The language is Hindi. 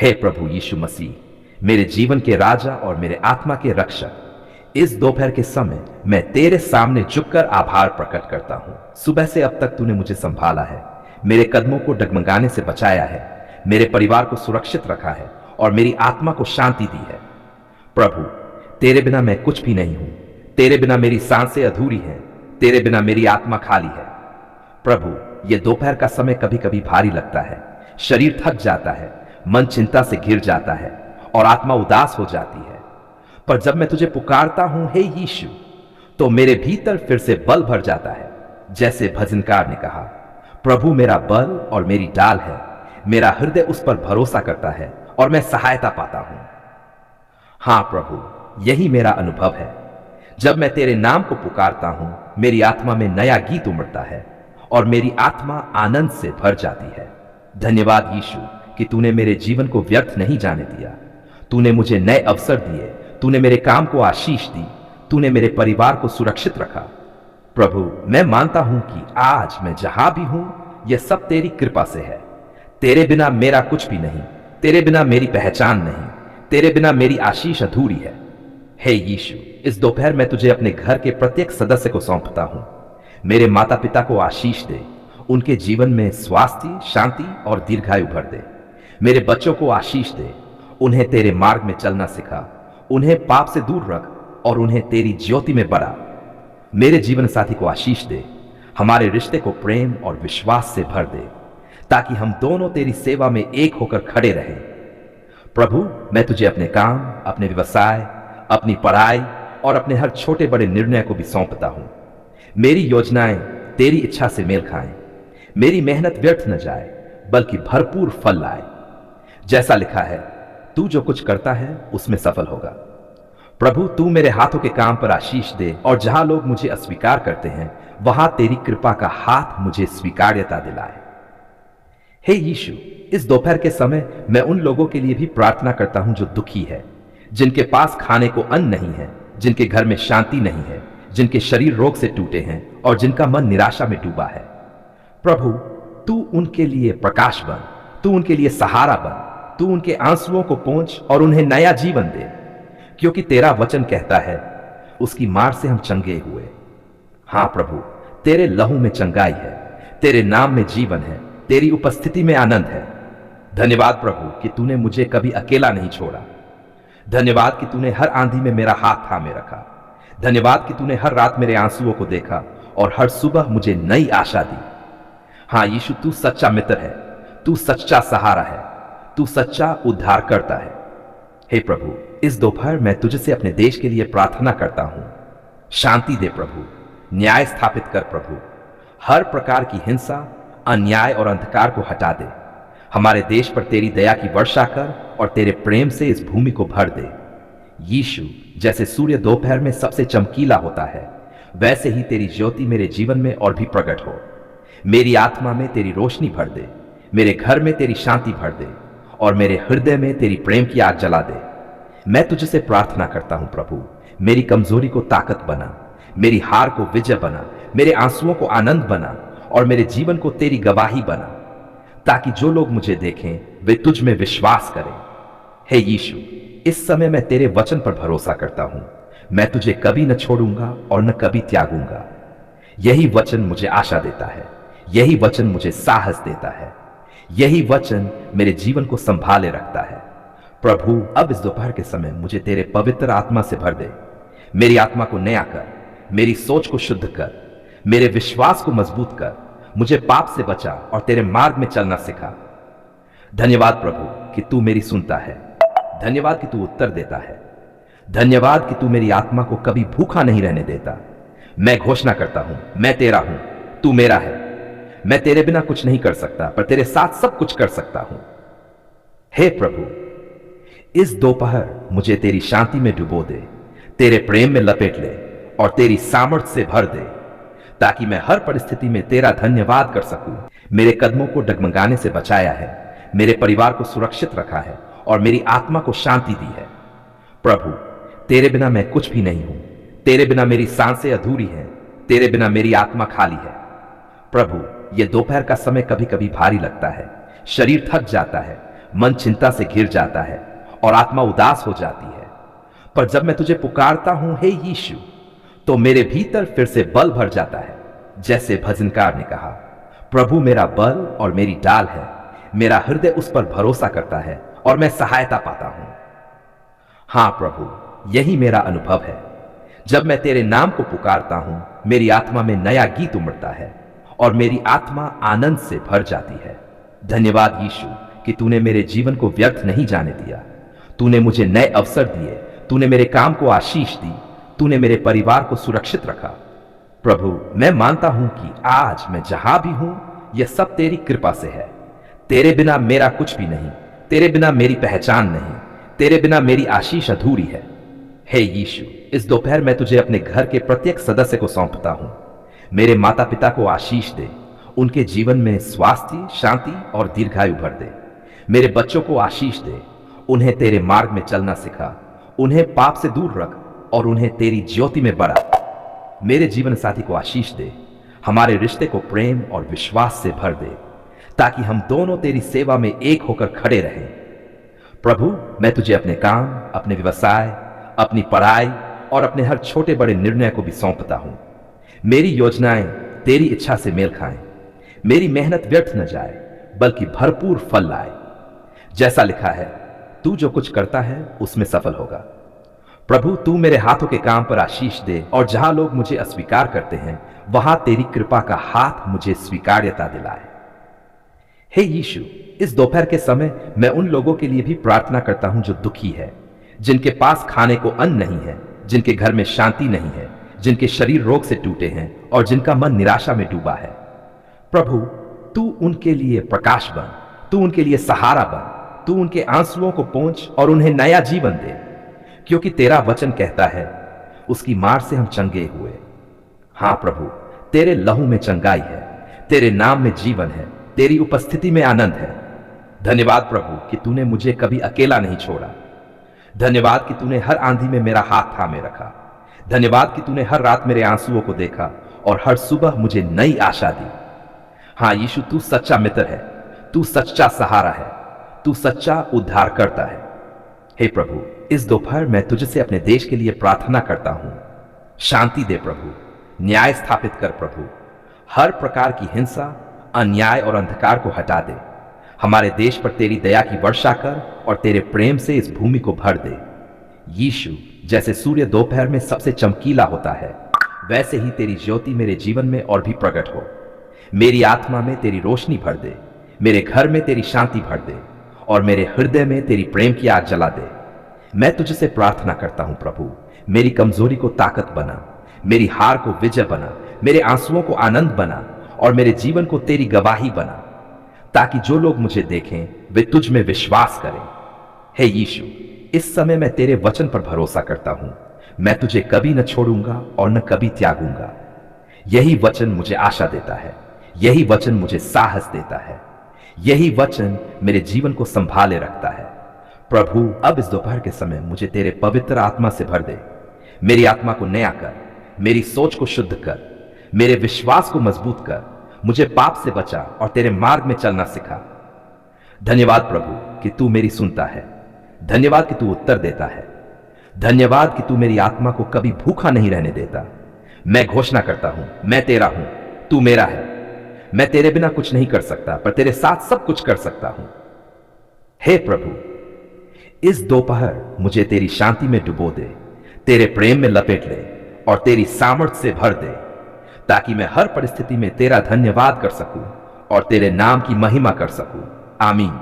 हे प्रभु यीशु मसीह, मेरे जीवन के राजा और मेरे आत्मा के रक्षक, इस दोपहर के समय मैं तेरे सामने झुककर आभार प्रकट करता हूं। सुबह से अब तक तूने मुझे संभाला है, मेरे कदमों को डगमगाने से बचाया है, मेरे परिवार को सुरक्षित रखा है और मेरी आत्मा को शांति दी है। प्रभु, तेरे बिना मैं कुछ भी नहीं हूं, तेरे बिना मेरी सांसें अधूरी हैं, तेरे बिना मेरी आत्मा खाली है। प्रभु, यह दोपहर का समय कभी कभी भारी लगता है, शरीर थक जाता है, मन चिंता से घिर जाता है और आत्मा उदास हो जाती है। पर जब मैं तुझे पुकारता हूं हे यीशु, तो मेरे भीतर फिर से बल भर जाता है। जैसे भजनकार ने कहा, प्रभु मेरा बल और मेरी डाल है, मेरा हृदय उस पर भरोसा करता है और मैं सहायता पाता हूं। हां प्रभु, यही मेरा अनुभव है। जब मैं तेरे नाम को पुकारता हूं, मेरी आत्मा में नया गीत उमड़ता है और मेरी आत्मा आनंद से भर जाती है। धन्यवाद यीशु कि तूने मेरे जीवन को व्यर्थ नहीं जाने दिया। तूने मुझे नए अवसर दिए, तूने मेरे काम को आशीष दी, तूने मेरे परिवार को सुरक्षित रखा। प्रभु, मैं मानता हूं कि आज मैं जहां भी हूं, यह सब तेरी कृपा से है। तेरे बिना मेरा कुछ भी नहीं, तेरे बिना मेरी पहचान नहीं, तेरे बिना मेरी आशीष अधूरी है। हे यीशु, इस दोपहर मैं तुझे अपने घर के प्रत्येक सदस्य को सौंपता हूं। मेरे माता पिता को आशीष दे, उनके जीवन में स्वास्थ्य, शांति और दीर्घायु भर दे। मेरे बच्चों को आशीष दे, उन्हें तेरे मार्ग में चलना सिखा, उन्हें पाप से दूर रख और उन्हें तेरी ज्योति में बढ़ा। मेरे जीवन साथी को आशीष दे, हमारे रिश्ते को प्रेम और विश्वास से भर दे, ताकि हम दोनों तेरी सेवा में एक होकर खड़े रहें। प्रभु, मैं तुझे अपने काम, अपने व्यवसाय, अपनी पढ़ाई और अपने हर छोटे बड़े निर्णय को भी सौंपता हूं। मेरी योजनाएं तेरी इच्छा से मेल खाएं, मेरी मेहनत व्यर्थ न जाए बल्कि भरपूर फल लाए। जैसा लिखा है, तू जो कुछ करता है उसमें सफल होगा। प्रभु, तू मेरे हाथों के काम पर आशीष दे और जहां लोग मुझे अस्वीकार करते हैं, वहां तेरी कृपा का हाथ मुझे स्वीकार्यता दिलाए। हे यीशु, इस दोपहर के समय मैं उन लोगों के लिए भी प्रार्थना करता हूं जो दुखी है, जिनके पास खाने को अन्न नहीं है, जिनके घर में शांति नहीं है, जिनके शरीर रोग से टूटे हैं और जिनका मन निराशा में डूबा है। प्रभु, तू उनके लिए प्रकाश बन, तू उनके लिए सहारा बन, तू उनके आंसुओं को पोंछ और उन्हें नया जीवन दे, क्योंकि तेरा वचन कहता है, उसकी मार से हम चंगे हुए। हां प्रभु, तेरे लहू में चंगाई है, तेरे नाम में जीवन है, तेरी उपस्थिति में आनंद है। धन्यवाद प्रभु कि तूने मुझे कभी अकेला नहीं छोड़ा। धन्यवाद कि तूने हर आंधी में मेरा हाथ थामे रखा। धन्यवाद कि तूने हर रात मेरे आंसुओं को देखा और हर सुबह मुझे नई आशा दी। हां यीशु, तू सच्चा मित्र है, तू सच्चा सहारा है, तू सच्चा उद्धार करता है। हे प्रभु, इस दोपहर मैं तुझसे अपने देश के लिए प्रार्थना करता हूं। शांति दे प्रभु, न्याय स्थापित कर प्रभु, हर प्रकार की हिंसा, अन्याय और अंधकार को हटा दे। हमारे देश पर तेरी दया की वर्षा कर और तेरे प्रेम से इस भूमि को भर दे। यीशु, जैसे सूर्य दोपहर में सबसे चमकीला होता है, वैसे ही तेरी ज्योति मेरे जीवन में और भी प्रकट हो। मेरी आत्मा में तेरी रोशनी भर दे, मेरे घर में तेरी शांति भर दे और मेरे हृदय में तेरी प्रेम की आग जला दे। मैं तुझसे प्रार्थना करता हूं प्रभु, मेरी कमजोरी को ताकत बना, मेरी हार को विजय बना, मेरे आंसुओं को आनंद बना और मेरे जीवन को तेरी गवाही बना, ताकि जो लोग मुझे देखें वे तुझ में विश्वास करें। हे यीशु, इस समय मैं तेरे वचन पर भरोसा करता हूं। मैं तुझे कभी न छोड़ूंगा और न कभी त्यागूंगा। यही वचन मुझे आशा देता है, यही वचन मुझे साहस देता है, यही वचन मेरे जीवन को संभाले रखता है। प्रभु, अब इस दोपहर के समय मुझे तेरे पवित्र आत्मा से भर दे। मेरी आत्मा को नया कर, मेरी सोच को शुद्ध कर, मेरे विश्वास को मजबूत कर, मुझे पाप से बचा और तेरे मार्ग में चलना सिखा। धन्यवाद प्रभु कि तू मेरी सुनता है, धन्यवाद कि तू उत्तर देता है, धन्यवाद कि तू मेरी आत्मा को कभी भूखा नहीं रहने देता। मैं घोषणा करता हूं, मैं तेरा हूं, तू मेरा है। मैं तेरे बिना कुछ नहीं कर सकता, पर तेरे साथ सब कुछ कर सकता हूं। हे प्रभु, इस दोपहर मुझे तेरी शांति में डुबो दे, तेरे प्रेम में लपेट ले और तेरी सामर्थ से भर दे, ताकि मैं हर परिस्थिति में तेरा धन्यवाद कर सकूं। मेरे कदमों को डगमगाने से बचाया है, मेरे परिवार को सुरक्षित रखा है और मेरी आत्मा को शांति दी है। प्रभु, तेरे बिना मैं कुछ भी नहीं हूं, तेरे बिना मेरी सांसें अधूरी हैं, तेरे बिना मेरी आत्मा खाली है। प्रभु, यह दोपहर का समय कभी कभी भारी लगता है, शरीर थक जाता है, मन चिंता से घिर जाता है और आत्मा उदास हो जाती है। पर जब मैं तुझे पुकारता हूं हे यीशु, तो मेरे भीतर फिर से बल भर जाता है। जैसे भजनकार ने कहा, प्रभु मेरा बल और मेरी डाल है, मेरा हृदय उस पर भरोसा करता है और मैं सहायता पाता हूं। हां प्रभु, यही मेरा अनुभव है। जब मैं तेरे नाम को पुकारता हूं, मेरी आत्मा में नया गीत उमड़ता है और मेरी आत्मा आनंद से भर जाती है। धन्यवाद यीशु कि तूने मेरे जीवन को व्यर्थ नहीं जाने दिया। तूने मुझे नए अवसर दिए, तूने मेरे काम को आशीष दी, तूने मेरे परिवार को सुरक्षित रखा। प्रभु, मैं मानता हूं कि आज मैं जहां भी हूं, यह सब तेरी कृपा से है। तेरे बिना मेरा कुछ भी नहीं, तेरे बिना मेरी पहचान नहीं, तेरे बिना मेरी आशीष अधूरी है। हे यीशु, इस दोपहर मैं तुझे अपने घर के प्रत्येक सदस्य को सौंपता हूं। मेरे माता पिता को आशीष दे, उनके जीवन में स्वास्थ्य, शांति और दीर्घायु भर दे। मेरे बच्चों को आशीष दे, उन्हें तेरे मार्ग में चलना सिखा, उन्हें पाप से दूर रख और उन्हें तेरी ज्योति में बढ़ा। मेरे जीवन साथी को आशीष दे, हमारे रिश्ते को प्रेम और विश्वास से भर दे, ताकि हम दोनों तेरी सेवा में एक होकर खड़े रहें। प्रभु, मैं तुझे अपने काम, अपने व्यवसाय, अपनी पढ़ाई और अपने हर छोटे बड़े निर्णय को भी सौंपता हूं। मेरी योजनाएं तेरी इच्छा से मेल खाएं, मेरी मेहनत व्यर्थ न जाए बल्कि भरपूर फल लाए। जैसा लिखा है, तू जो कुछ करता है उसमें सफल होगा। प्रभु, तू मेरे हाथों के काम पर आशीष दे और जहां लोग मुझे अस्वीकार करते हैं, वहां तेरी कृपा का हाथ मुझे स्वीकार्यता दिलाए। हे यीशु, इस दोपहर के समय मैं उन लोगों के लिए भी प्रार्थना करता हूं जो दुखी है, जिनके पास खाने को अन्न नहीं है, जिनके घर में शांति नहीं है, जिनके शरीर रोग से टूटे हैं और जिनका मन निराशा में डूबा है। प्रभु, तू उनके लिए प्रकाश बन, तू उनके लिए सहारा बन, तू उनके आंसुओं को पोंछ और उन्हें नया जीवन दे, क्योंकि तेरा वचन कहता है, उसकी मार से हम चंगे हुए। हां प्रभु, तेरे लहू में चंगाई है, तेरे नाम में जीवन है, तेरी उपस्थिति में आनंद है। धन्यवाद प्रभु कि तूने मुझे कभी अकेला नहीं छोड़ा। धन्यवाद कि तूने हर आंधी में मेरा हाथ थामे रखा। धन्यवाद कि तूने हर रात मेरे आंसुओं को देखा और हर सुबह मुझे नई आशा दी। हां यीशु, तू सच्चा मित्र है, तू सच्चा सहारा है, तू सच्चा उद्धार करता है। हे प्रभु, इस दोपहर मैं तुझसे अपने देश के लिए प्रार्थना करता हूं। शांति दे प्रभु, न्याय स्थापित कर प्रभु, हर प्रकार की हिंसा, अन्याय और अंधकार को हटा दे। हमारे देश पर तेरी दया की वर्षा कर और तेरे प्रेम से इस भूमि को भर दे। यीशु, जैसे सूर्य दोपहर में सबसे चमकीला होता है, वैसे ही तेरी ज्योति मेरे जीवन में और भी प्रकट हो। मेरी आत्मा में तेरी रोशनी भर दे, मेरे घर में तेरी शांति भर दे और मेरे हृदय में तेरी प्रेम की आग जला दे। मैं तुझसे प्रार्थना करता हूं प्रभु, मेरी कमजोरी को ताकत बना, मेरी हार को विजय बना, मेरे आंसुओं को आनंद बना और मेरे जीवन को तेरी गवाही बना, ताकि जो लोग मुझे देखें वे तुझ में विश्वास करें। हे यीशु, इस समय मैं तेरे वचन पर भरोसा करता हूं। मैं तुझे कभी न छोड़ूंगा और न कभी त्यागूंगा। यही वचन मुझे आशा देता है, यही वचन मुझे साहस देता है, यही वचन मेरे जीवन को संभाले रखता है। प्रभु, अब इस दोपहर के समय मुझे तेरे पवित्र आत्मा से भर दे। मेरी आत्मा को नया कर, मेरी सोच को शुद्ध कर, मेरे विश्वास को मजबूत कर, मुझे पाप से बचा और तेरे मार्ग में चलना सिखा। धन्यवाद प्रभु कि तू मेरी सुनता है, धन्यवाद कि तू उत्तर देता है, धन्यवाद कि तू मेरी आत्मा को कभी भूखा नहीं रहने देता। मैं घोषणा करता हूं, मैं तेरा हूं, तू मेरा है। मैं तेरे बिना कुछ नहीं कर सकता, पर तेरे साथ सब कुछ कर सकता हूं। हे प्रभु, इस दोपहर मुझे तेरी शांति में डुबो दे, तेरे प्रेम में लपेट ले और तेरी सामर्थ से भर दे, ताकि मैं हर परिस्थिति में तेरा धन्यवाद कर सकूं और तेरे नाम की महिमा कर सकूं। आमीन।